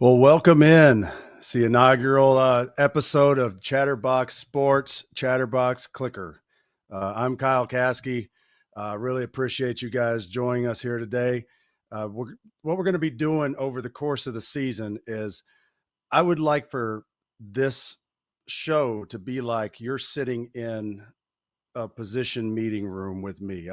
Well, welcome in. It's the inaugural episode of Chatterbox Sports, Chatterbox Clicker. I'm Kyle Caskey. Really appreciate you guys joining us here today. What we're going to be doing over the course of the season is I would like for this show to be like you're sitting in a position meeting room with me.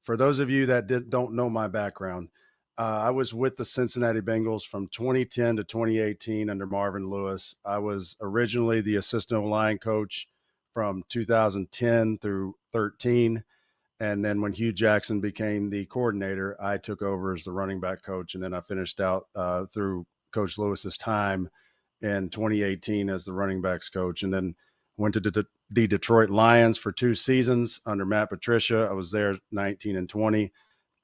For those of you that don't know my background, I was with the Cincinnati Bengals from 2010 to 2018 under Marvin Lewis. I was originally the assistant line coach from 2010 through 13. And then when Hugh Jackson became the coordinator, I took over as the running back coach. And then I finished out through Coach Lewis's time in 2018 as the running backs coach. And then went to the Detroit Lions for 2 seasons under Matt Patricia. I was there 19 and 20.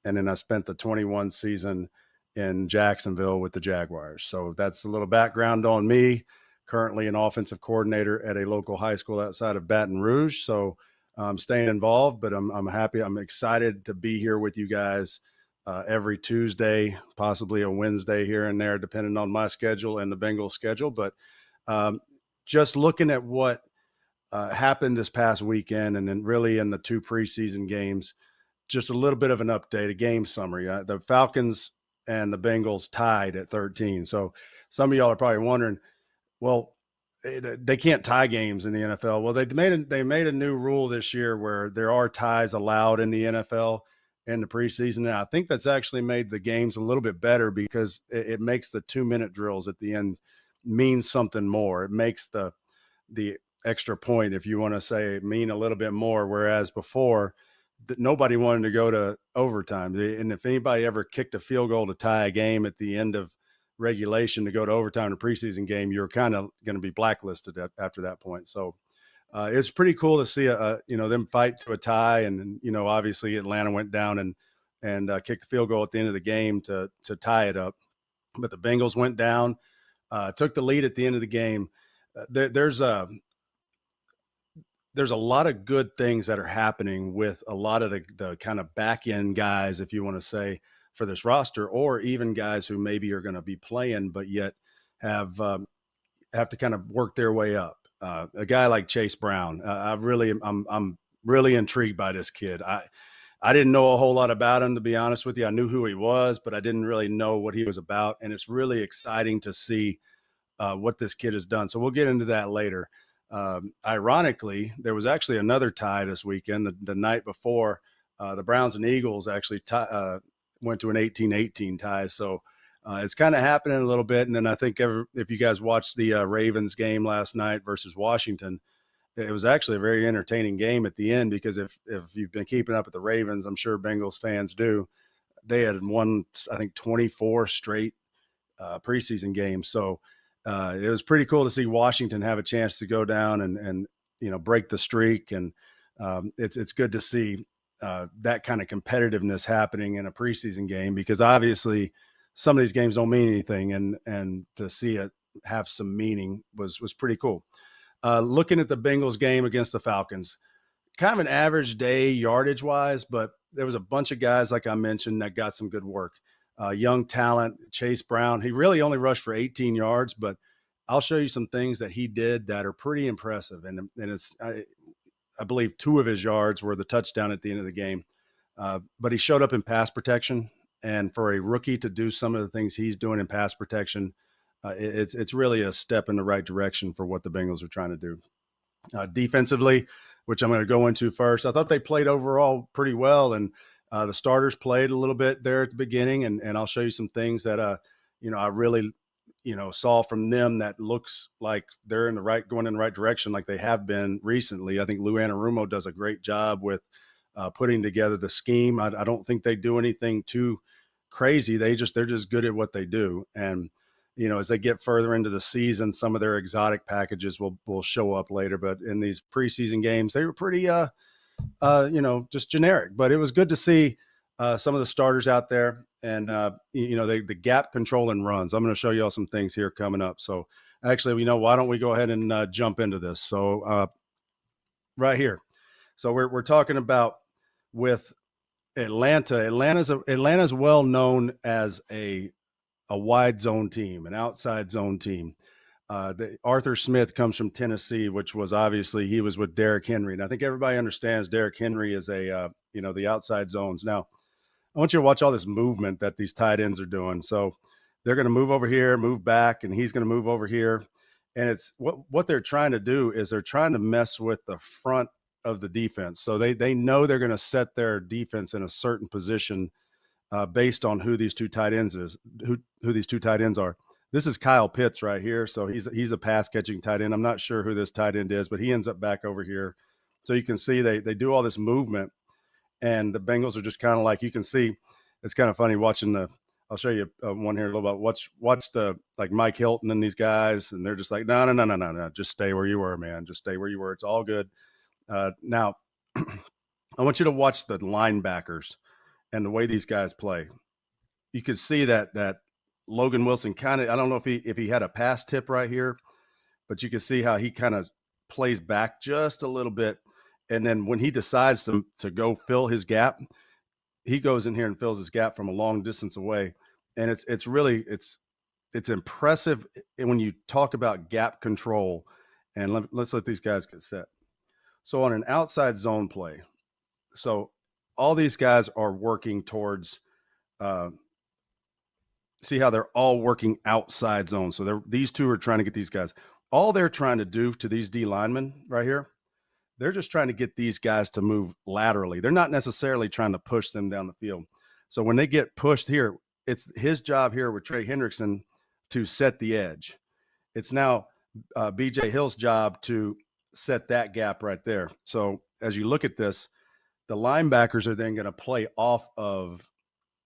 And then I spent the 21 season in Jacksonville with the Jaguars. So that's a little background on me. Currently an offensive coordinator at a local high school outside of Baton Rouge. So I'm staying involved, but I'm happy. I'm excited to be here with you guys every Tuesday, possibly a Wednesday here and there, depending on my schedule and the Bengals schedule. But just looking at what happened this past weekend and then really in the 2 preseason games, just a little bit of an update, a game summary. The Falcons and the Bengals tied at 13. So some of y'all are probably wondering, well, they can't tie games in the NFL. Well, they made a new rule this year where there are ties allowed in the NFL in the preseason. And I think that's actually made the games a little bit better because it makes the 2-minute drills at the end mean something more. It makes the extra point, if you want to say, mean a little bit more. Whereas before, nobody wanted to go to overtime. And if anybody ever kicked a field goal to tie a game at the end of regulation to go to overtime in a preseason game, you're kind of going to be blacklisted after that point. So it's pretty cool to see them fight to a tie. And obviously Atlanta went down and kicked the field goal at the end of the game to tie it up. But the Bengals went down, took the lead at the end of the game. There's a lot of good things that are happening with a lot of the kind of back end guys, if you want to say, for this roster, or even guys who maybe are going to be playing, but yet have to kind of work their way up. A guy like Chase Brown, I'm really intrigued by this kid. I didn't know a whole lot about him, to be honest with you. I knew who he was, but I didn't really know what he was about. And it's really exciting to see what this kid has done. So we'll get into that later. Ironically, there was actually another tie this weekend. The night before, the Browns and Eagles actually went to an 18-18 tie. So it's kind of happening a little bit. And then I think if you guys watched the Ravens game last night versus Washington, it was actually a very entertaining game at the end, because if you've been keeping up with the Ravens, I'm sure Bengals fans do, they had won, I think, 24 straight preseason games. So it was pretty cool to see Washington have a chance to go down and break the streak. And it's good to see that kind of competitiveness happening in a preseason game, because obviously some of these games don't mean anything, and to see it have some meaning was pretty cool. Looking at the Bengals game against the Falcons, kind of an average day yardage wise, but there was a bunch of guys, like I mentioned, that got some good work. Young talent, Chase Brown, he really only rushed for 18 yards, but I'll show you some things that he did that are pretty impressive. And it's, I believe 2 of his yards were the touchdown at the end of the game. But he showed up in pass protection. And for a rookie to do some of the things he's doing in pass protection, it's really a step in the right direction for what the Bengals are trying to do. Defensively, which I'm going to go into first, I thought they played overall pretty well. And the starters played a little bit there at the beginning. And I'll show you some things that, I really, saw from them that looks like they're going in the right direction, like they have been recently. I think Lou Anarumo does a great job with putting together the scheme. I don't think they do anything too crazy. They're just good at what they do. And, as they get further into the season, some of their exotic packages will show up later. But in these preseason games, they were pretty, just generic. But it was good to see some of the starters out there, and the gap control and runs. I'm going to show you all some things here coming up. So actually, why don't we go ahead and jump into this? So right here. So we're talking about with Atlanta. Atlanta's well known as a a wide zone team, an outside zone team. Arthur Smith comes from Tennessee, which was obviously he was with Derrick Henry. And I think everybody understands Derrick Henry is the outside zones. Now, I want you to watch all this movement that these tight ends are doing. So they're going to move over here, move back, and he's going to move over here. And it's what they're trying to do is they're trying to mess with the front of the defense. So they know they're going to set their defense in a certain position based on who these two tight ends are. This is Kyle Pitts right here. So he's a pass catching tight end. I'm not sure who this tight end is, but he ends up back over here. So you can see they do all this movement, and the Bengals are just kind of like, you can see, it's kind of funny watching I'll show you one here a little bit. Watch the like Mike Hilton and these guys, and they're just like, no, just stay where you were, man. Just stay where you were. It's all good. Now, I want you to watch the linebackers and the way these guys play. You can see that Logan Wilson kind of, I don't know if he had a pass tip right here, but you can see how he kind of plays back just a little bit. And then when he decides to go fill his gap, he goes in here and fills his gap from a long distance away. And it's really impressive when you talk about gap control. And let's let these guys get set. So on an outside zone play, so all these guys are working towards, see how they're all working outside zone. So these two are trying to get these guys. All they're trying to do to these D linemen right here, they're just trying to get these guys to move laterally. They're not necessarily trying to push them down the field. So when they get pushed here, it's his job here with Trey Hendrickson to set the edge. It's now BJ Hill's job to set that gap right there. So as you look at this, the linebackers are then going to play off of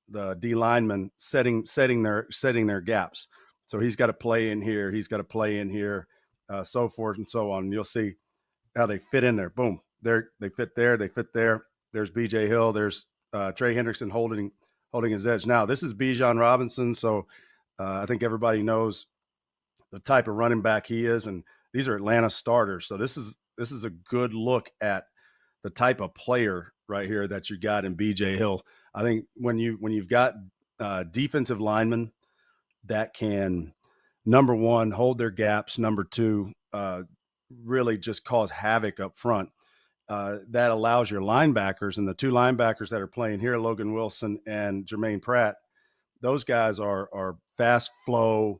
the D lineman setting their gaps. So he's got to play in here. He's got to play in here, so forth and so on. And you'll see how they fit in there. Boom. They fit there. They fit there. There's BJ Hill. There's Trey Hendrickson holding his edge. Now, this is Bijan Robinson. So I think everybody knows the type of running back he is. And these are Atlanta starters. So this is a good look at the type of player right here that you got in BJ Hill. I think when you've got defensive linemen that can, number one, hold their gaps, number two, really just cause havoc up front, that allows your linebackers, and the two linebackers that are playing here, Logan Wilson and Jermaine Pratt, those guys are fast flow,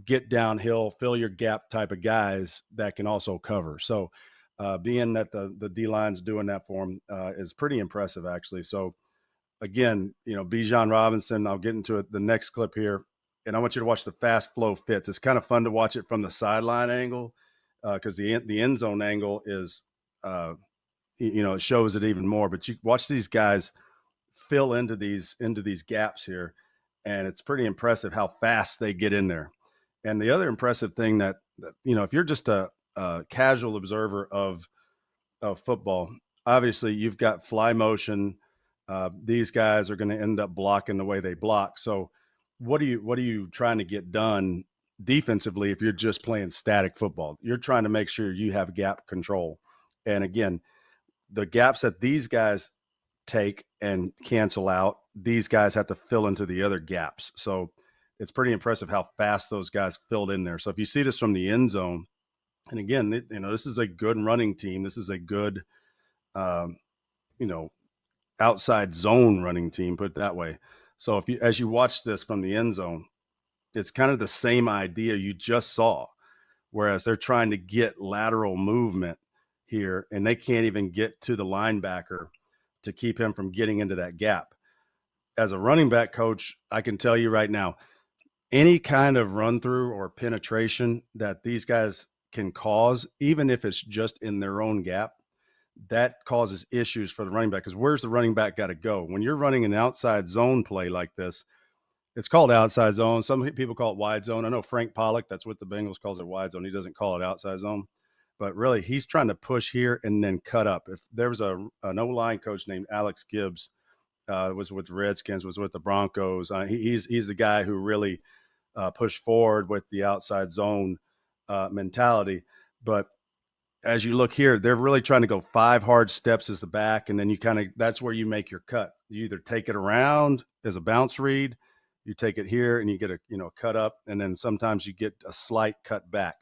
get downhill, fill your gap type of guys that can also cover. So being that the D-line's doing that for them is pretty impressive, actually. So, again, Bijan Robinson, I'll get into it, the next clip here, and I want you to watch the fast flow fits. It's kind of fun to watch it from the sideline angle because the end zone angle is, it shows it even more. But you watch these guys fill into these gaps here, and it's pretty impressive how fast they get in there. And the other impressive thing that if you're just a casual observer of football, obviously you've got fly motion. These guys are going to end up blocking the way they block. So what are you trying to get done defensively if you're just playing static football? You're trying to make sure you have gap control. And again, the gaps that these guys take and cancel out, these guys have to fill into the other gaps. So it's pretty impressive how fast those guys filled in there. So if you see this from the end zone, and again, this is a good running team. This is a good, outside zone running team, put it that way. So as you watch this from the end zone, it's kind of the same idea you just saw, whereas they're trying to get lateral movement here, and they can't even get to the linebacker to keep him from getting into that gap. As a running back coach, I can tell you right now, any kind of run through or penetration that these guys can cause, even if it's just in their own gap, that causes issues for the running back. Because where's the running back got to go? When you're running an outside zone play like this, it's called outside zone. Some people call it wide zone. I know Frank Pollock, that's what the Bengals calls it, wide zone. He doesn't call it outside zone. But really, he's trying to push here and then cut up. If there was an O-line coach named Alex Gibbs, was with the Redskins, was with the Broncos. He's the guy who really pushed forward with the outside zone mentality. But as you look here, they're really trying to go 5 hard steps as the back, and then that's where you make your cut. You either take it around as a bounce read, you take it here and you get a, cut up, and then sometimes you get a slight cut back.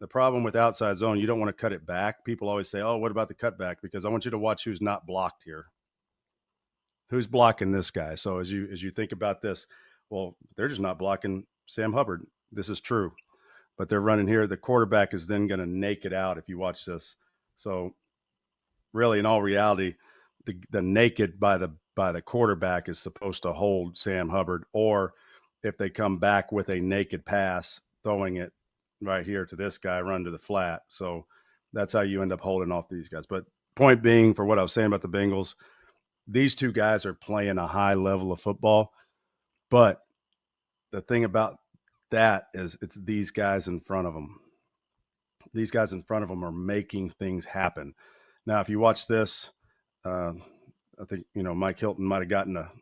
The problem with outside zone, you don't want to cut it back. People always say, oh, what about the cutback? Because I want you to watch who's not blocked here. Who's blocking this guy? So as you think about this, well, they're just not blocking Sam Hubbard. This is true. But they're running here. The quarterback is then going to nake it out if you watch this. So really, in all reality, the naked by the quarterback is supposed to hold Sam Hubbard, or if they come back with a naked pass, throwing it right here to this guy, run to the flat. So that's how you end up holding off these guys. But point being, for what I was saying about the Bengals, these two guys are playing a high level of football. But the thing about that is it's these guys in front of them. These guys in front of them are making things happen. Now, if you watch this, I think, Mike Hilton might have gotten a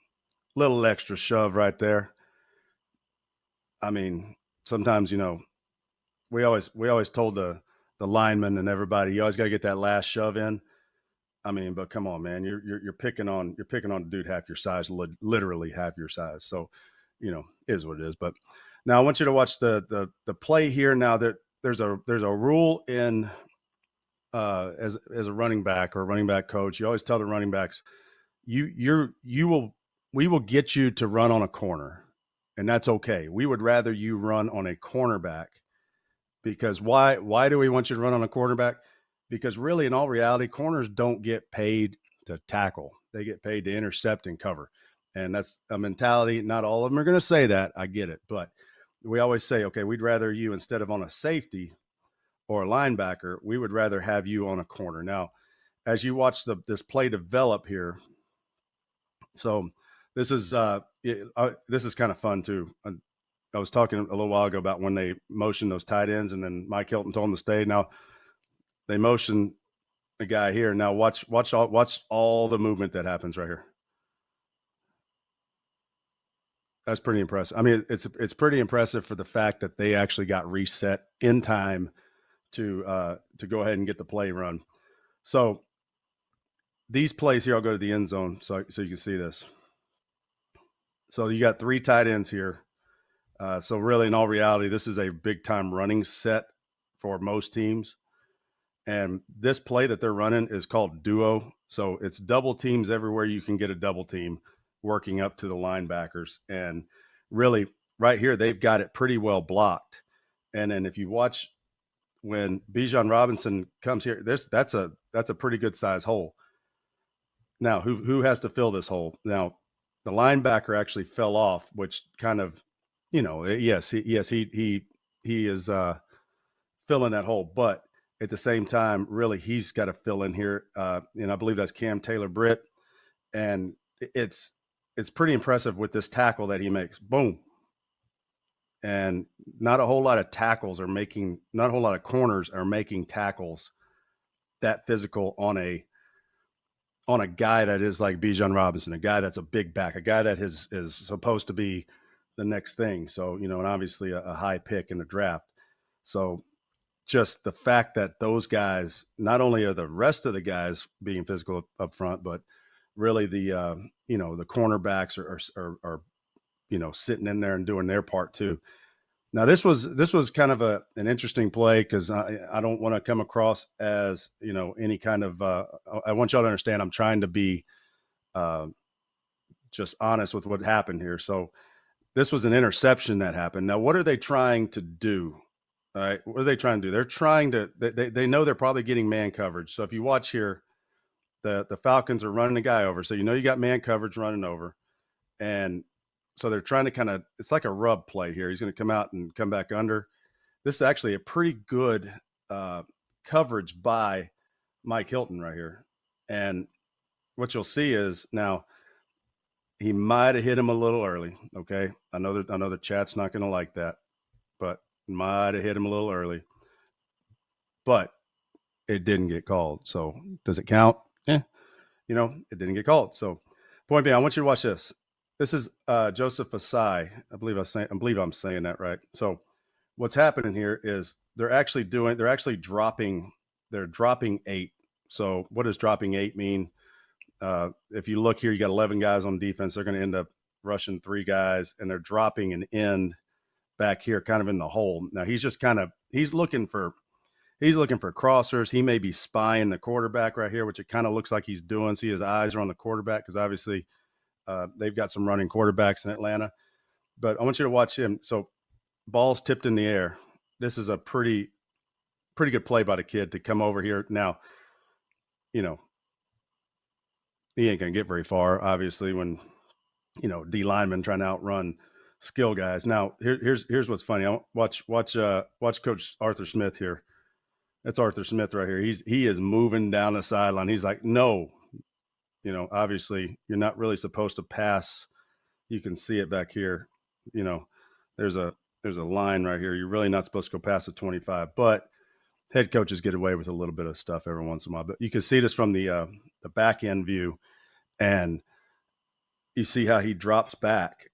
little extra shove right there. I mean, sometimes, we always told the linemen and everybody, you always got to get that last shove in. I mean, but come on, man, you're picking on a dude half your size, literally half your size. So, is what it is. But now I want you to watch the play here. Now that there's a rule in as a running back or a running back coach, you always tell the running backs, we will get you to run on a corner, and that's okay. We would rather you run on a cornerback, because why do we want you to run on a quarterback? Because really, in all reality, corners don't get paid to tackle. They get paid to intercept and cover. And that's a mentality. Not all of them are going to say that. I get it. But we always say, okay, we'd rather you, instead of on a safety or a linebacker, we would rather have you on a corner. Now, as you watch this play develop here, so this is kind of fun too. I was talking a little while ago about when they motioned those tight ends, and then Mike Hilton told them to stay. Now they motion the guy here. Now watch all the movement that happens right here. That's pretty impressive. I mean, it's pretty impressive for the fact that they actually got reset in time to go ahead and get the play run. So these plays here, I'll go to the end zone so you can see this. So you got 3 tight ends here. So really, in all reality, this is a big time running set for most teams. And this play that they're running is called duo. So it's double teams everywhere you can get a double team, working up to the linebackers. And really, right here, they've got it pretty well blocked. And then if you watch when Bijan Robinson comes here, that's a pretty good size hole. Now, who has to fill this hole? Now, the linebacker actually fell off, which kind of, yes, he is filling that hole, but at the same time, really, he's got to fill in here. And I believe that's Cam Taylor-Britt. And it's pretty impressive with this tackle that he makes. Boom. And not a whole lot of corners are making tackles that physical on a guy that is like Bijan Robinson, a guy that's a big back, a guy that is supposed to be the next thing. So, and obviously a high pick in the draft. So just the fact that those guys, not only are the rest of the guys being physical up front, but really the cornerbacks are sitting in there and doing their part too. Now this was kind of an interesting play, because I don't want to come across as any kind of I want y'all to understand I'm trying to be just honest with what happened here. So this was an interception that happened. Now what are they trying to do? All right, what are they trying to do? They're trying to they know they're probably getting man coverage. So if you watch here, the Falcons are running the guy over. So you got man coverage running over, and so they're trying to it's like a rub play here. He's going to come out and come back under. This is actually a pretty good coverage by Mike Hilton right here. And what you'll see is now he might have hit him a little early. Okay. I know the chat's not going to like that, but might have hit him a little early, but it didn't get called. So does it count? Yeah. It didn't get called. So point being, I want you to watch this. This is Joseph Asai. I believe I'm saying that right. So what's happening here is they're actually dropping 8. So what does dropping 8 mean? If you look here, you got 11 guys on defense. They're going to end up rushing 3 guys, and they're dropping an end back here kind of in the hole. Now he's just he's looking for crossers. He may be spying the quarterback right here, which it kind of looks like he's doing. See, his eyes are on the quarterback because obviously they've got some running quarterbacks in Atlanta. But I want you to watch him. So ball's tipped in the air. This is a pretty good play by the kid to come over here. Now, he ain't going to get very far, obviously, when, D linemen trying to outrun skill guys. Now, here's what's funny. Watch Coach Arthur Smith here. That's Arthur Smith right here. He is moving down the sideline. He's like, no, obviously you're not really supposed to pass. You can see it back here. There's a line right here. You're really not supposed to go past the 25, but head coaches get away with a little bit of stuff every once in a while. But you can see this from the back end view, and you see how he drops back,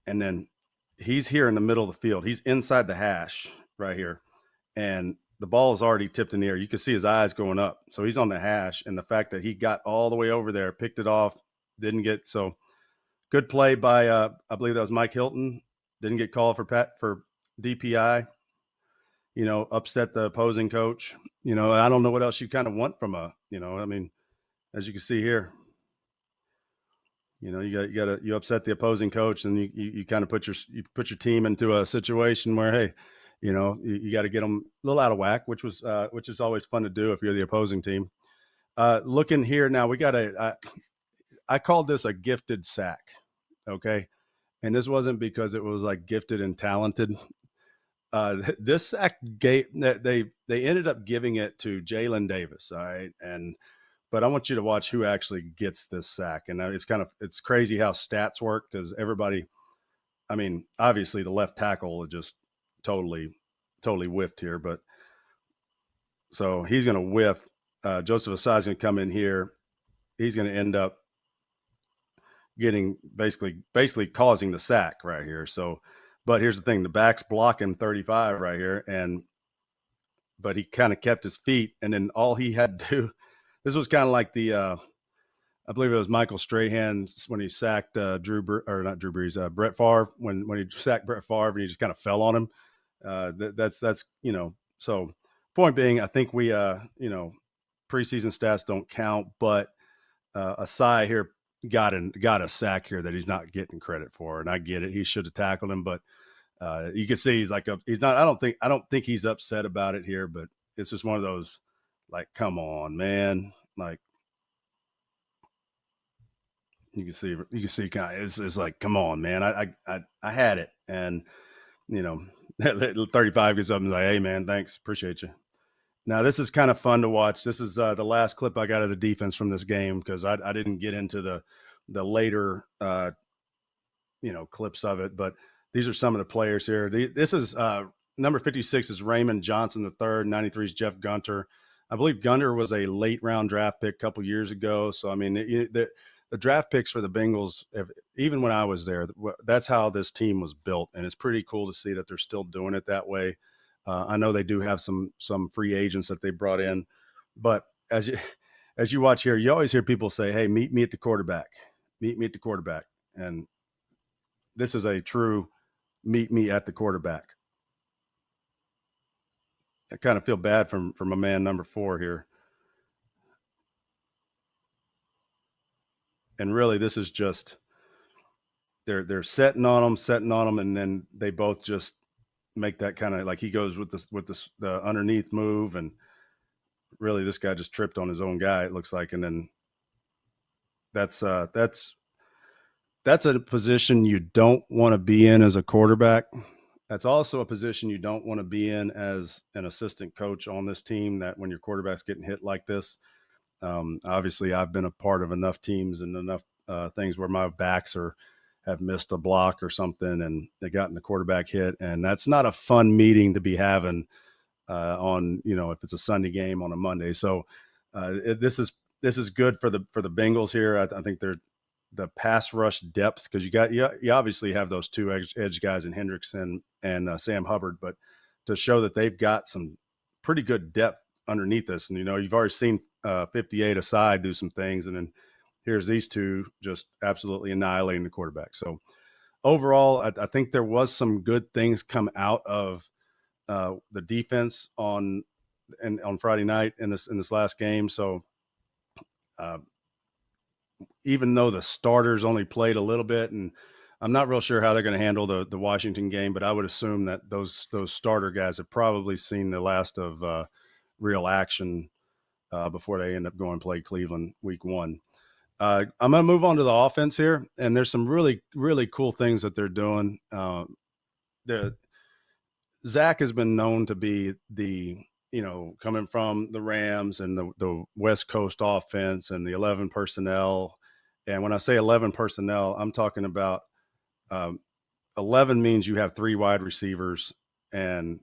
and then he's here in the middle of the field. He's inside the hash right here, and the ball is already tipped in the air. You can see his eyes going up. So he's on the hash, and the fact that he got all the way over there, picked it off, didn't get so good play by I believe that was Mike Hilton. Didn't get called for DPI. Upset the opposing coach. I don't know what else you kind of want from as you can see here, you upset the opposing coach, and you kind of put your team into a situation where, hey, you got to get them a little out of whack, which is always fun to do if you're the opposing team. Looking here now, we got I called this a gifted sack. Okay. And this wasn't because it was like gifted and talented. This sack they ended up giving it to Jalen Davis. All right. But I want you to watch who actually gets this sack. And it's crazy how stats work, because everybody, obviously the left tackle just totally whiffed here, but so he's going to whiff. Joseph Asai's going to come in here. He's going to end up getting basically causing the sack right here. So, but here's the thing, the back's blocking 35 right here, but he kind of kept his feet, and then all he had to do, this was kind of like the I believe it was Michael Strahan when he sacked Brett Favre, when he sacked Brett Favre and he just kind of fell on him. That's so point being, I think we preseason stats don't count, but Asai here got a sack here that he's not getting credit for, and I get it. He should have tackled him, but you can see he's not. I don't think he's upset about it here, but it's just one of those, like, come on, man. Like, you can see kind of, it's like, come on, man. I had it, and 35 gets up and is like, hey man, thanks, appreciate you. Now this is kind of fun to watch. This is the last clip I got of the defense from this game, because I didn't get into the later clips of it, but these are some of the players here. This is number 56 is Raymond Johnson III. 93 is Jeff Gunter. I believe Gunter was a late round draft pick a couple years ago. So the draft picks for the Bengals, even when I was there, that's how this team was built, and it's pretty cool to see that they're still doing it that way. I know they do have some free agents that they brought in, but as you watch here, you always hear people say, "Hey, meet me at the quarterback. Meet me at the quarterback." And this is a true meet me at the quarterback. I kind of feel bad for my man number 4 here. And really, this is just they're setting on them, and then they both just make that kind of, like, he goes with the underneath move, and really this guy just tripped on his own guy, it looks like. And then that's a position you don't want to be in as a quarterback. That's also a position you don't want to be in as an assistant coach on this team, that when your quarterback's getting hit like this. Obviously I've been a part of enough teams and enough things where my backs have missed a block or something, and they gotten the quarterback hit, and that's not a fun meeting to be having on, if it's a Sunday game on a Monday. So this is good for the Bengals here. I think they're the pass rush depth, because you obviously have those two edge guys in Hendrickson and Sam Hubbard, but to show that they've got some pretty good depth underneath this. And you've already seen 58 Asai do some things, and then here's these two just absolutely annihilating the quarterback. So overall, I think there was some good things come out of the defense on Friday night in this last game. So uh, even though the starters only played a little bit, and I'm not real sure how they're going to handle the Washington game, but I would assume that those starter guys have probably seen the last of real action before they end up going play Cleveland week 1. I'm going to move on to the offense here, and there's some really, really cool things that they're doing. Zach has been known to be coming from the Rams and the West Coast offense and the 11 personnel. And when I say 11 personnel, I'm talking about 11 means you have 3 wide receivers and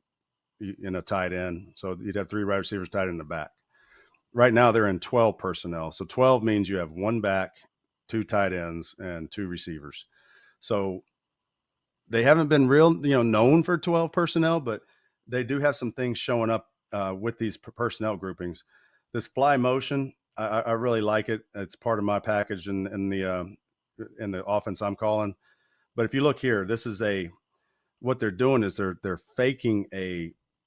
in a tight end. So you'd have 3 wide receivers tight in the back. Right now they're in 12 personnel. So 12 means you have 1 back, 2 tight ends, and 2 receivers. So they haven't been real, known for 12 personnel, but they do have some things showing up with these personnel groupings. This fly motion, I really like it. It's part of my package in the offense I'm calling. But if you look here, this is what they're doing is they're faking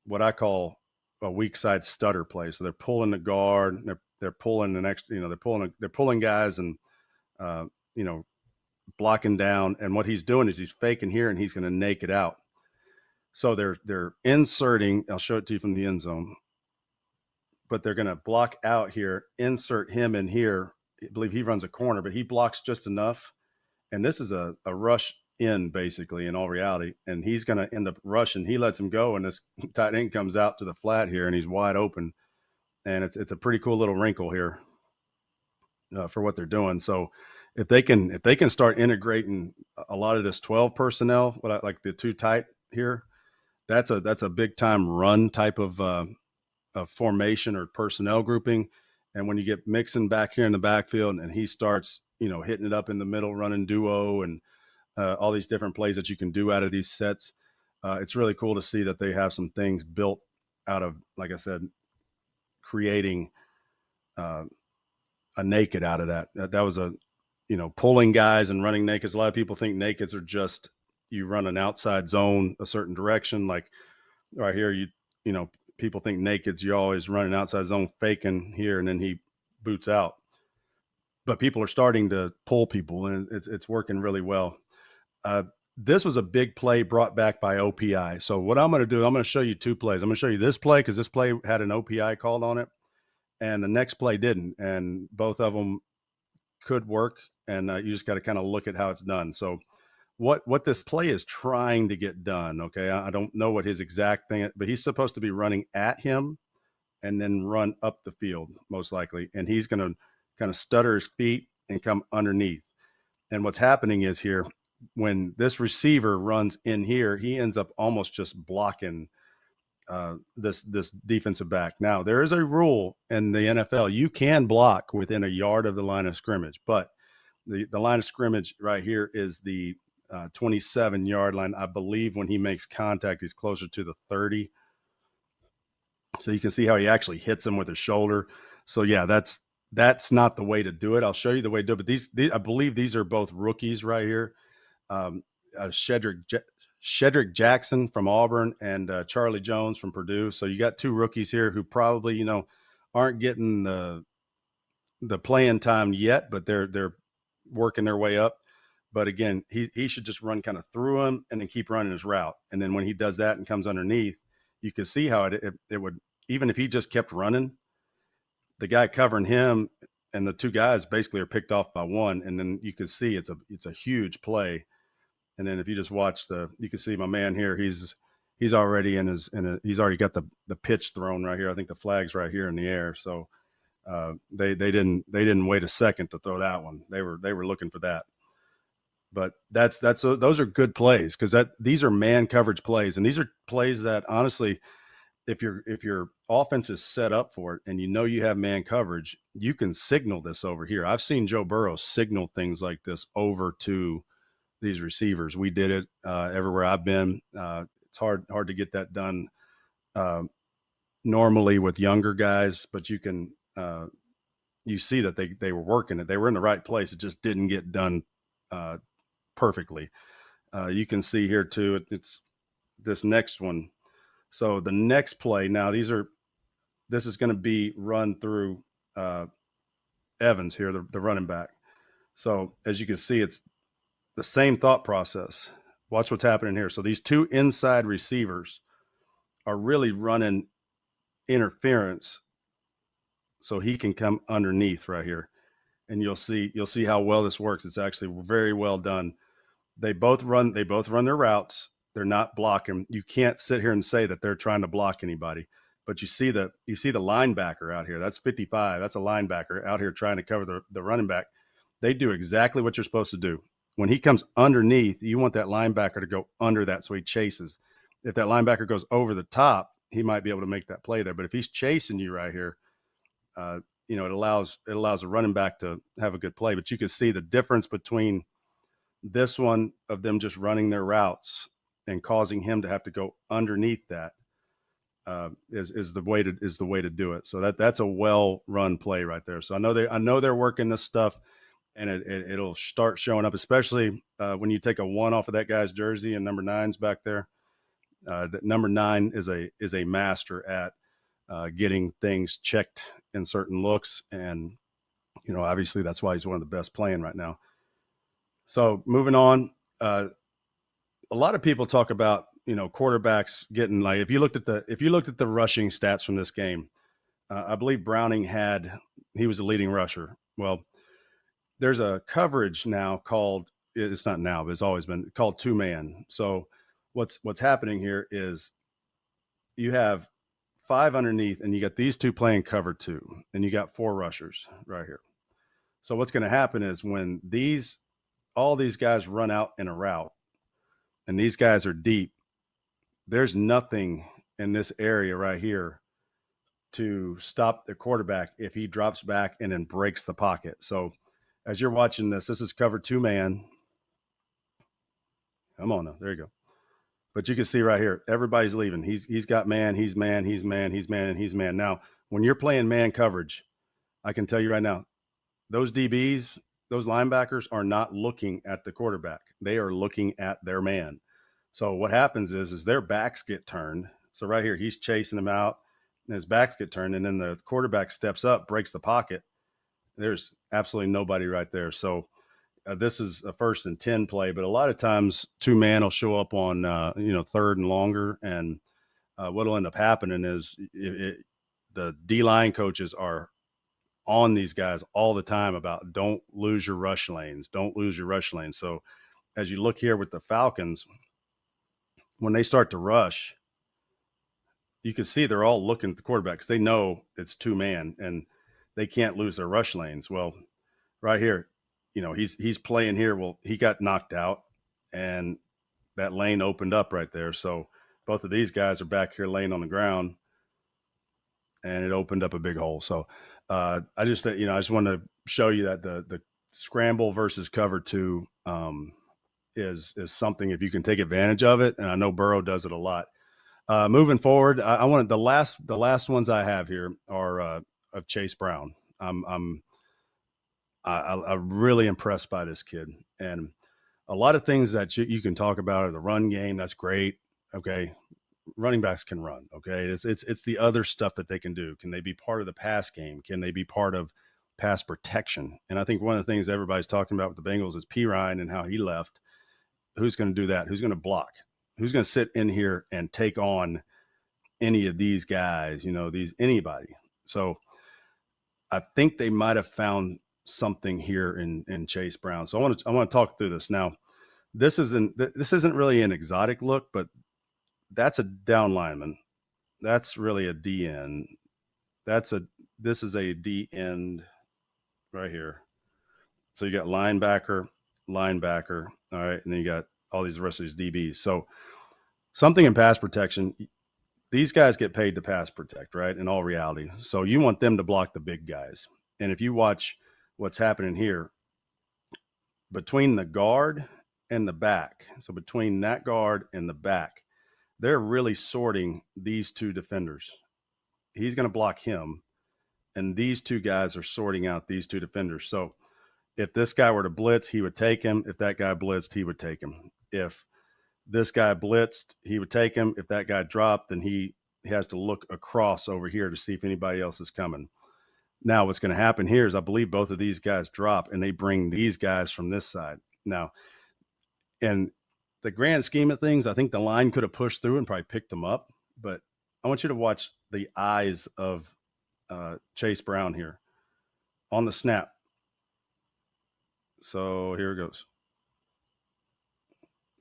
what I call a weak side stutter play. So they're pulling the guard, they're pulling the next, they're pulling guys and blocking down. And what he's doing is he's faking here and he's going to naked out. So they're inserting, I'll show it to you from the end zone, but they're going to block out here, insert him in here. I believe he runs a corner, but he blocks just enough. And this is a rush in basically in all reality. And he's going to end up rushing. He lets him go. And this tight end comes out to the flat here and he's wide open. And it's a pretty cool little wrinkle here for what they're doing. So if they can start integrating a lot of this 12 personnel, like the 2 tight here, that's a big time run type of formation or personnel grouping. And when you get Mixon back here in the backfield and he starts, hitting it up in the middle, running duo and all these different plays that you can do out of these sets, it's really cool to see that they have some things built out of, like I said, creating a naked out of that. That was pulling guys and running nakeds. A lot of people think nakeds are just you run an outside zone a certain direction. Like right here, people think nakeds, you're always running outside zone, faking here, and then he boots out. But people are starting to pull people, and it's working really well. This was a big play brought back by OPI. So what I'm going to do, I'm going to show you 2 plays. I'm going to show you this play because this play had an OPI called on it, and the next play didn't. And both of them could work, and you just got to kind of look at how it's done. So what this play is trying to get done, okay, I don't know what his exact thing is, but he's supposed to be running at him and then run up the field, most likely. And he's going to kind of stutter his feet and come underneath. And what's happening is here, when this receiver runs in here, he ends up almost just blocking this defensive back. Now, there is a rule in the NFL. You can block within a yard of the line of scrimmage, but the line of scrimmage right here is the 27-yard line. I believe when he makes contact, he's closer to the 30. So you can see how he actually hits him with his shoulder. So yeah, that's not the way to do it. I'll show you the way to do it. But these I believe these are both rookies right here. Shedrick Jackson from Auburn and Charlie Jones from Purdue. So you got 2 rookies here who probably, aren't getting the playing time yet, but they're working their way up. But again, he should just run kind of through him and then keep running his route. And then when he does that and comes underneath, you can see how it would, even if he just kept running, the guy covering him and the 2 guys basically are picked off by 1. And then you can see it's a huge play. And then if you just watch you can see my man here, he's already he's already got the pitch thrown right here. I think the flag's right here in the air. So they didn't wait a second to throw that one. They were looking for that. But those are good plays because these are man coverage plays, and these are plays that honestly, if your offense is set up for it and you have man coverage, you can signal this over here. I've seen Joe Burrow signal things like this over to these receivers. We did it everywhere I've been. It's hard to get that done normally with younger guys, but you can you see that they were working it. They were in the right place. It just didn't get done perfectly. You can see here too, it's this next one. So the next play, now this is going to be run through Evans here, the running back. So as you can see, it's the same thought process. Watch what's happening here. So these two inside receivers are really running interference so he can come underneath right here. And you'll see how well this works. It's actually very well done. They both run their routes. They're not blocking. You can't sit here and say that they're trying to block anybody. But you see the linebacker out here. That's 55. That's a linebacker out here trying to cover the running back. They do exactly what you're supposed to do. When he comes underneath, you want that linebacker to go under that so he chases. If that linebacker goes over the top, he might be able to make that play there. But if he's chasing you right here, it allows a running back to have a good play. But you can see the difference between this one of them just running their routes and causing him to have to go underneath that is the way to do it. So that's a well run play right there. So I know they're working this stuff, and it'll start showing up, especially when you take a 1 off of that guy's jersey and number 9's back there. That number 9 is a master at getting things checked in certain looks, and obviously that's why he's one of the best playing right now. So moving on, a lot of people talk about quarterbacks getting, like, if you looked at the rushing stats from this game, I believe Browning he was a leading rusher. Well, there's a coverage now called, it's not now, but it's always been called 2-man. So what's happening here is you have 5 underneath, and you got these 2 playing cover 2, and you got 4 rushers right here. So what's going to happen is when all these guys run out in a route, and these guys are deep, there's nothing in this area right here to stop the quarterback if he drops back and then breaks the pocket. So as you're watching this is cover 2-man. Come on now, there you go. But you can see right here, everybody's leaving. He's got man, he's man, he's man, he's man, and he's man. Now, when you're playing man coverage, I can tell you right now, those DBs, those linebackers are not looking at the quarterback. They are looking at their man. So what happens is their backs get turned. So right here, he's chasing them out, and his backs get turned, and then the quarterback steps up, breaks the pocket. There's absolutely nobody right there. So this is a 1st and 10 play, but a lot of times 2-man will show up on 3rd and longer, and what'll end up happening is the D-line coaches are on these guys all the time about don't lose your rush lanes. So as you look here with the Falcons, when they start to rush, you can see they're all looking at the quarterback because they know it's 2-man and they can't lose their rush lanes. Well, right here, he's playing here. Well, he got knocked out, and that lane opened up right there. So both of these guys are back here laying on the ground, and it opened up a big hole. So I just want to show you that the scramble versus cover 2 is something, if you can take advantage of it. And I know Burrow does it a lot. Moving forward, I wanted the last ones I have here are of Chase Brown. I'm really impressed by this kid, and a lot of things that you can talk about are the run game. That's great. Okay. Running backs can run. Okay. It's the other stuff that they can do. Can they be part of the pass game? Can they be part of pass protection? And I think one of the things everybody's talking about with the Bengals is P. Ryan and how he left. Who's going to do that? Who's going to block? Who's going to sit in here and take on any of these guys, anybody. So I think they might've found something here in Chase Brown. So I want to talk through this. Now, this isn't really an exotic look, but that's a down lineman. That's really a D end. This is a D end right here. So you got linebacker. All right. And then you got all these rest of these DBs. So something in pass protection, these guys get paid to pass protect, right? In all reality. So you want them to block the big guys. And if you watch what's happening here between the guard and the back, so between that guard and the back, they're really sorting these 2 defenders. He's going to block him. and these two guys are sorting out these two defenders. So if this guy were to blitz, he would take him. If that guy blitzed, he would take him. If this guy blitzed, he would take him. If that guy dropped, then he has to look across over here to see if anybody else is coming. Now, what's going to happen here is I believe both of these guys drop and they bring these guys from this side. Now, in the grand scheme of things, I think the line could have pushed through and probably picked them up. But I want you to watch the eyes of Chase Brown here on the snap. So here it goes.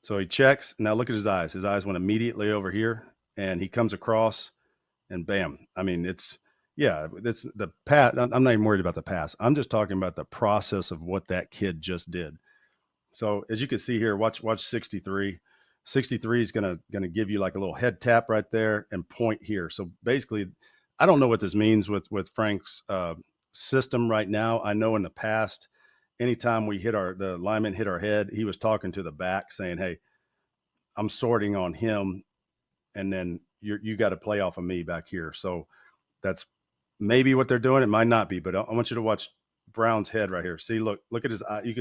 So he checks. Now look at his eyes. His eyes went immediately over here, and he comes across, and bam. I mean, it's the pass. I'm not even worried about the pass. I'm just talking about the process of what that kid just did. So as you can see here, watch 63. 63 is gonna give you like a little head tap right there and point here. So basically, I don't know what this means with Frank's system right now. I know in the past, anytime we the lineman hit our head, he was talking to the back saying, "Hey, I'm sorting on him, and then you got to play off of me back here." So that's maybe what they're doing. It might not be, but I want you to watch Brown's head right here. See, look at his eye. You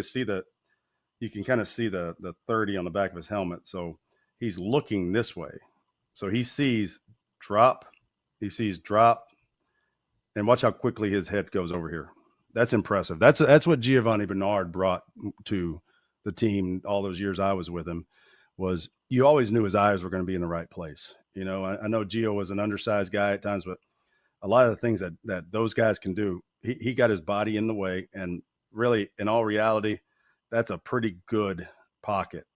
can kind of see the 30 on the back of his helmet. So he's looking this way. So he sees drop, and watch how quickly his head goes over here. That's impressive. That's what Giovanni Bernard brought to the team all those years I was with him. Was you always knew his eyes were going to be in the right place. You know, I know Gio was an undersized guy at times, but a lot of the things that those guys can do, he got his body in the way. And really, in all reality, that's a pretty good pocket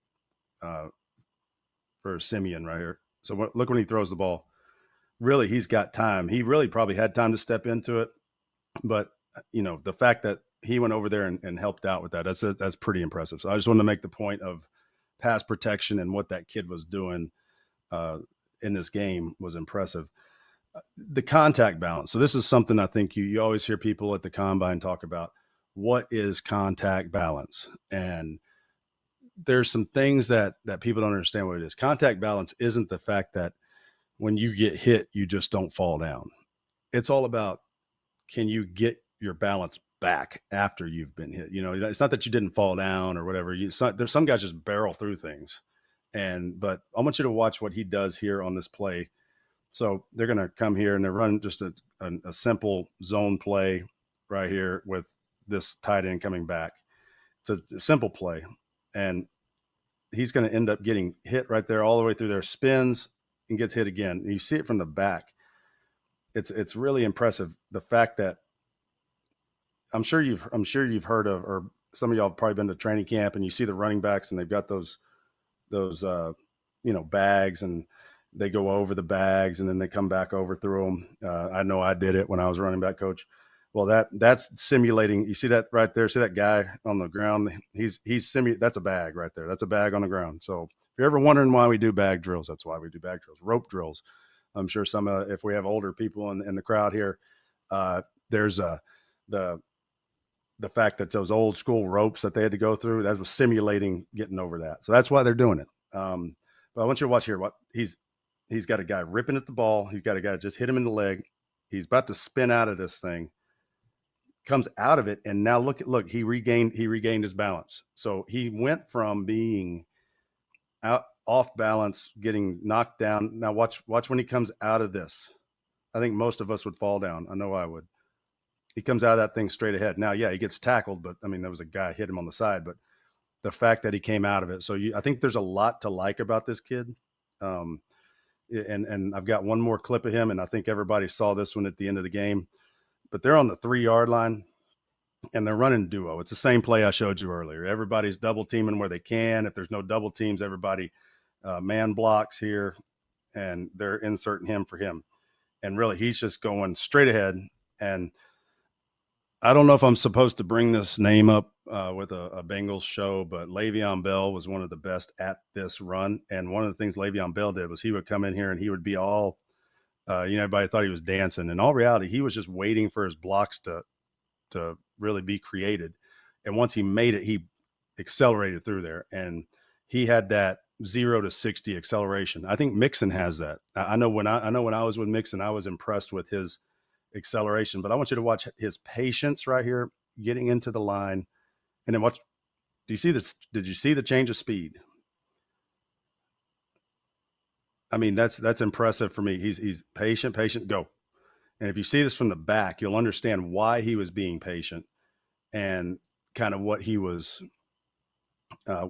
for Simeon right here. So look when he throws the ball. Really, he's got time. He really probably had time to step into it. But, you know, the fact that he went over there and helped out with that's pretty impressive. So I just wanted to make the point of pass protection and what that kid was doing in this game was impressive. The contact balance. So this is something I think you always hear people at the combine talk about. What is contact balance? And there's some things that people don't understand what it is. Contact balance isn't the fact that when you get hit, you just don't fall down. It's all about, can you get your balance back after you've been hit? You know, it's not that you didn't fall down or whatever. There's some guys just barrel through things. But I want you to watch what he does here on this play. So they're going to come here and they're running just a simple zone play right here with this tight end coming back. It's a simple play. And he's going to end up getting hit right there all the way through there, spins and gets hit again. And you see it from the back. It's really impressive. The fact that I'm sure you've heard of, or some of y'all have probably been to training camp and you see the running backs and they've got those bags and they go over the bags and then they come back over through them. I know I did it when I was running back coach. Well, that's simulating. You see that right there? See that guy on the ground? That's a bag right there. That's a bag on the ground. So if you're ever wondering why we do bag drills, that's why we do bag drills. Rope drills. I'm sure some, if we have older people in the crowd here, there's the fact that those old school ropes that they had to go through, that was simulating getting over that. So that's why they're doing it. But I want you to watch here. What he's got a guy ripping at the ball. He's got a guy just hit him in the leg. He's about to spin out of this thing. Comes out of it, and now look, he regained his balance. So he went from being off balance, getting knocked down. Now watch when he comes out of this. I think most of us would fall down. I know I would. He comes out of that thing straight ahead. Now, yeah, he gets tackled, but I mean, there was a guy hit him on the side, but the fact that he came out of it. So I think there's a lot to like about this kid. And I've got one more clip of him, and I think everybody saw this one at the end of the game. But they're on the 3-yard line, and they're running duo. It's the same play I showed you earlier. Everybody's double teaming where they can. If there's no double teams, everybody man blocks here, and they're inserting him for him. And really, he's just going straight ahead. And I don't know if I'm supposed to bring this name up with a Bengals show, but Le'Veon Bell was one of the best at this run. And one of the things Le'Veon Bell did was he would come in here and he would be all everybody thought he was dancing. In all reality, he was just waiting for his blocks to really be created. And once he made it, he accelerated through there. And he had that 0 to 60 acceleration. I think Mixon has that. I know when I was with Mixon, I was impressed with his acceleration. But I want you to watch his patience right here, getting into the line, and then watch. Do you see this? Did you see the change of speed? I mean, that's impressive for me. He's patient, go. And if you see this from the back, you'll understand why he was being patient and kind of what he was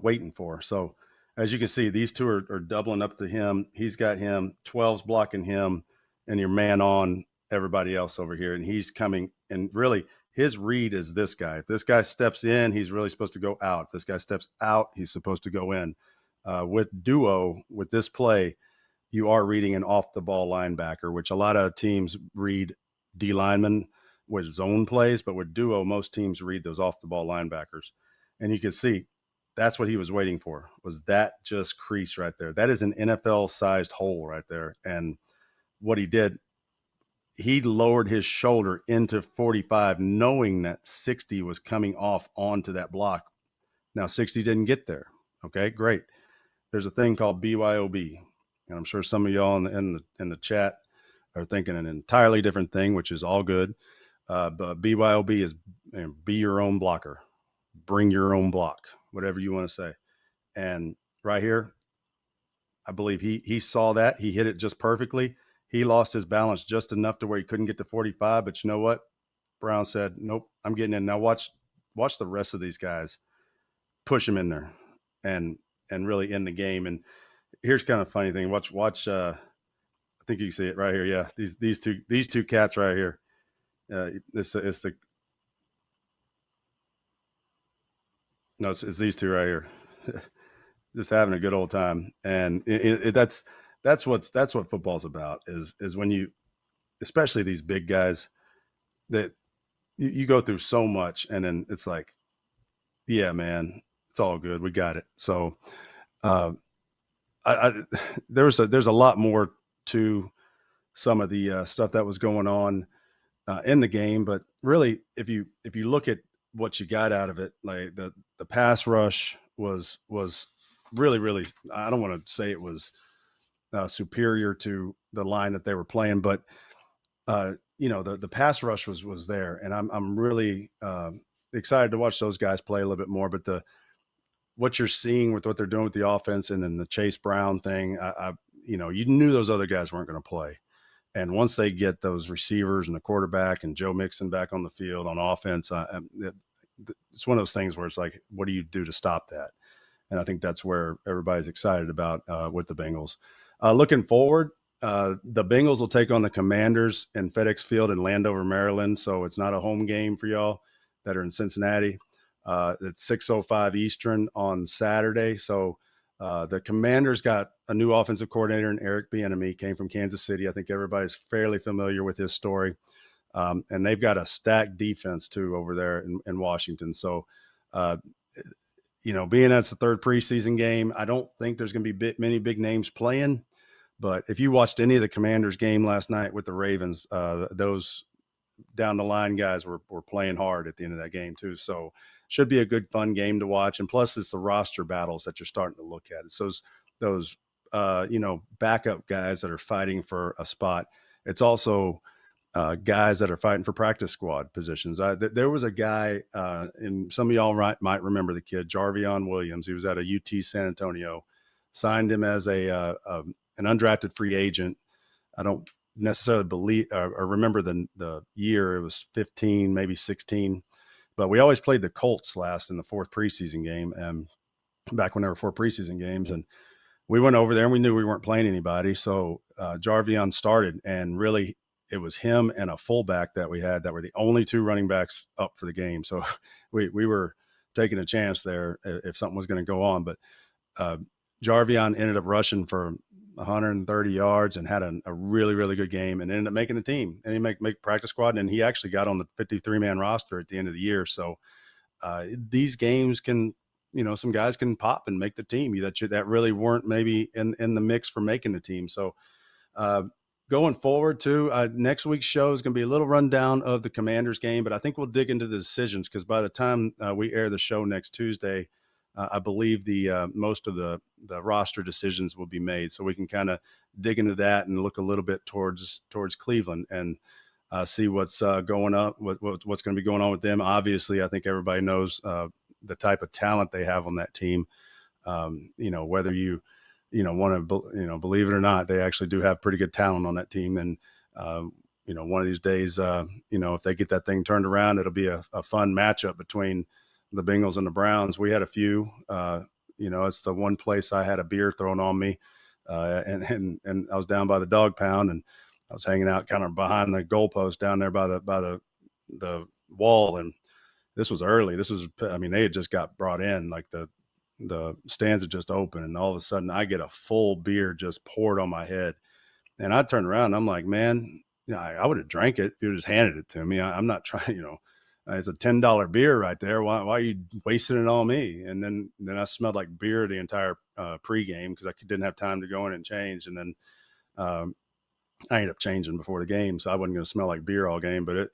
waiting for. So as you can see, these two are doubling up to him. He's got him, 12's blocking him, and your man on everybody else over here. And he's coming, and really his read is this guy. If this guy steps in, he's really supposed to go out. If this guy steps out, he's supposed to go in. With duo, with this play, you are reading an off the ball linebacker, which a lot of teams read D lineman with zone plays, but with duo, most teams read those off the ball linebackers. And you can see that's what he was waiting for, was that just crease right there. That is an NFL sized hole right there. And what he did, he lowered his shoulder into 45, knowing that 60 was coming off onto that block. Now 60 didn't get there. Okay, great. There's a thing called BYOB. And I'm sure some of y'all in the chat are thinking an entirely different thing, which is all good. But BYOB is be your own blocker, bring your own block, whatever you want to say. And right here, I believe he saw that. He hit it just perfectly. He lost his balance just enough to where he couldn't get to 45. But you know what? Brown said, nope, I'm getting in. Now watch the rest of these guys push him in there and really end the game. And here's kind of a funny thing. Watch. I think you can see it right here. Yeah, these two cats right here. It's these two right here, just having a good old time. And that's what football's about. Is when you, especially these big guys, that you go through so much, and then it's like, yeah, man, it's all good. We got it. So, there's a lot more to some of the stuff that was going on in the game, but really, if you look at what you got out of it, like the pass rush was really, I don't want to say it was superior to the line that they were playing, but the pass rush was there, and I'm really excited to watch those guys play a little bit more. But what you're seeing with what they're doing with the offense, and then the Chase Brown thing, you knew those other guys weren't going to play. And once they get those receivers and the quarterback and Joe Mixon back on the field on offense, it's one of those things where it's like, what do you do to stop that? And I think that's where everybody's excited about with the Bengals. Looking forward, the Bengals will take on the Commanders in FedEx Field in Landover, Maryland. So it's not a home game for y'all that are in Cincinnati. It's 6:05 Eastern on Saturday. So the Commanders got a new offensive coordinator in Eric Bieniemy, came from Kansas City. I think everybody's fairly familiar with his story. And they've got a stacked defense too over there in Washington. So, being that's the third preseason game, I don't think there's going to be many big names playing. But if you watched any of the Commanders game last night with the Ravens, those down the line guys were playing hard at the end of that game too. So should be a good, fun game to watch. And plus it's the roster battles that you're starting to look at. It's those backup guys that are fighting for a spot. It's also guys that are fighting for practice squad positions. There was a guy, and some of y'all might remember the kid, Jarvion Williams. He was at a UT San Antonio, signed him as an undrafted free agent. I don't necessarily believe or remember the year. It was 15, maybe 16. But we always played the Colts last in the fourth preseason game, back when there were 4 preseason games. And we went over there and we knew we weren't playing anybody. So Jarvion started, and really it was him and a fullback that we had that were the only 2 running backs up for the game. So we were taking a chance there if something was going to go on. But Jarvion ended up rushing for 130 yards and had a really, really good game, and ended up making the team. And he make practice squad, and he actually got on the 53-man roster at the end of the year. So these games can, some guys can pop and make the team that really weren't maybe in the mix for making the team. So going forward too, next week's show is going to be a little rundown of the Commanders game, but I think we'll dig into the decisions, because by the time we air the show next Tuesday, I believe the most of the roster decisions will be made, so we can kind of dig into that and look a little bit towards Cleveland. And see what's going up, what's going to be going on with them. Obviously, I think everybody knows the type of talent they have on that team. Whether want to, believe it or not, they actually do have pretty good talent on that team. And, one of these days, if they get that thing turned around, it'll be a fun matchup between the Bengals and the Browns. We had a few, it's the one place I had a beer thrown on me. And I was down by the dog pound, and I was hanging out kind of behind the goalpost down there by the wall. And this was early. They had just got brought in, like the stands had just opened, and all of a sudden I get a full beer just poured on my head. And I turned around and I'm like, man, I would have drank it if you just handed it to me. I'm not trying, it's a $10 beer right there. Why are you wasting it on me? And then I smelled like beer the entire pregame because I didn't have time to go in and change. And then I ended up changing before the game, so I wasn't going to smell like beer all game. But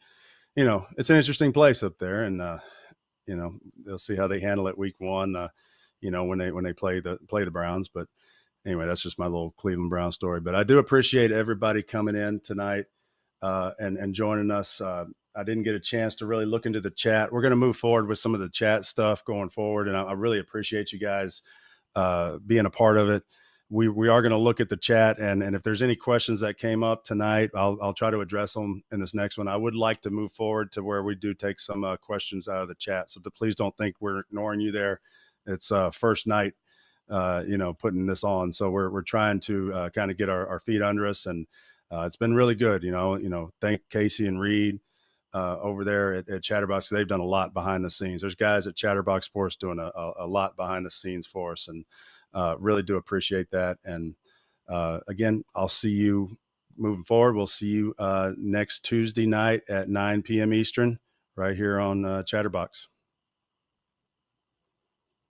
it's an interesting place up there, and they'll see how they handle it week one. When they play the Browns. But anyway, that's just my little Cleveland Brown story. But I do appreciate everybody coming in tonight and joining us. I didn't get a chance to really look into the chat. We're going to move forward with some of the chat stuff going forward, and I really appreciate you guys being a part of it. We are going to look at the chat, and if there's any questions that came up tonight, I'll try to address them in this next one. I would like to move forward to where we do take some questions out of the chat, so please don't think we're ignoring you there. It's first night, putting this on. So we're trying to kind of get our feet under us, and it's been really good. Thank Casey and Reed over there at Chatterbox. They've done a lot behind the scenes. There's guys at Chatterbox Sports doing a lot behind the scenes for us, and really do appreciate that. And again, I'll see you moving forward. We'll see you next Tuesday night at 9 p.m. Eastern right here on Chatterbox.